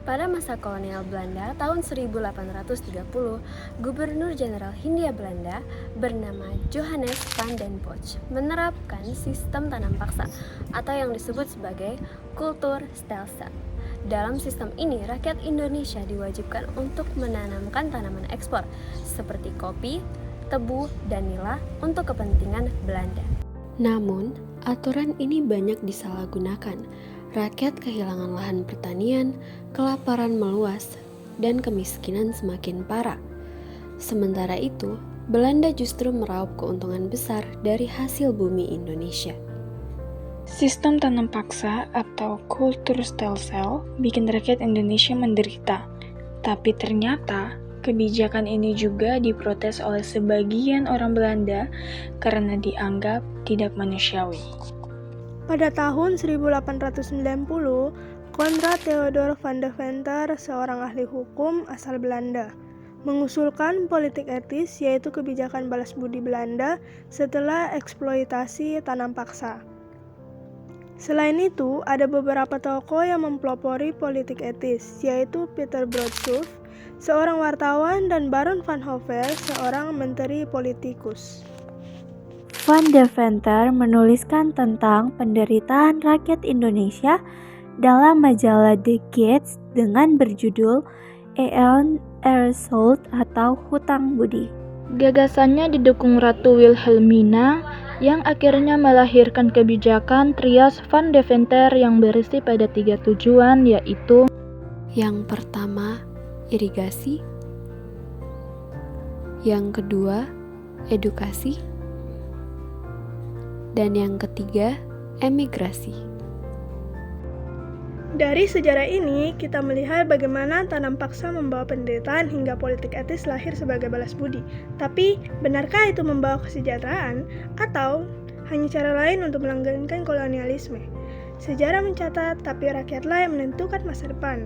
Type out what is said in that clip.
Pada masa kolonial Belanda tahun 1830, Gubernur Jenderal Hindia Belanda bernama Johannes van den Bosch menerapkan sistem tanam paksa atau yang disebut sebagai kulturstelsel. Dalam sistem ini, rakyat Indonesia diwajibkan untuk menanamkan tanaman ekspor seperti kopi, tebu, dan nila untuk kepentingan Belanda. Namun, aturan ini banyak disalahgunakan. Rakyat kehilangan lahan pertanian, kelaparan meluas, dan kemiskinan semakin parah. Sementara itu, Belanda justru meraup keuntungan besar dari hasil bumi Indonesia. Sistem tanam paksa atau kulturstelsel bikin rakyat Indonesia menderita. Tapi ternyata kebijakan ini juga diprotes oleh sebagian orang Belanda karena dianggap tidak manusiawi. Pada tahun 1890, Konrad Theodor van Deventer, seorang ahli hukum asal Belanda, mengusulkan politik etis, yaitu kebijakan balas budi Belanda setelah eksploitasi tanam paksa. Selain itu, ada beberapa tokoh yang mempelopori politik etis, yaitu Peter Broodschoof, seorang wartawan, dan Baron van Hove, seorang menteri politikus. Van Deventer menuliskan tentang penderitaan rakyat Indonesia dalam majalah The Gates dengan berjudul Eon Ersold atau Hutang Budi. Gagasannya didukung Ratu Wilhelmina yang akhirnya melahirkan kebijakan Trias Van Deventer yang berisi pada 3 tujuan, yaitu: yang pertama, irigasi. Yang kedua, edukasi. Dan yang ketiga, emigrasi. Dari sejarah ini, kita melihat bagaimana tanam paksa membawa penderitaan hingga politik etis lahir sebagai balas budi. Tapi, benarkah itu membawa kesejahteraan? Atau hanya cara lain untuk melanggengkan kolonialisme? Sejarah mencatat, tapi rakyatlah yang menentukan masa depan.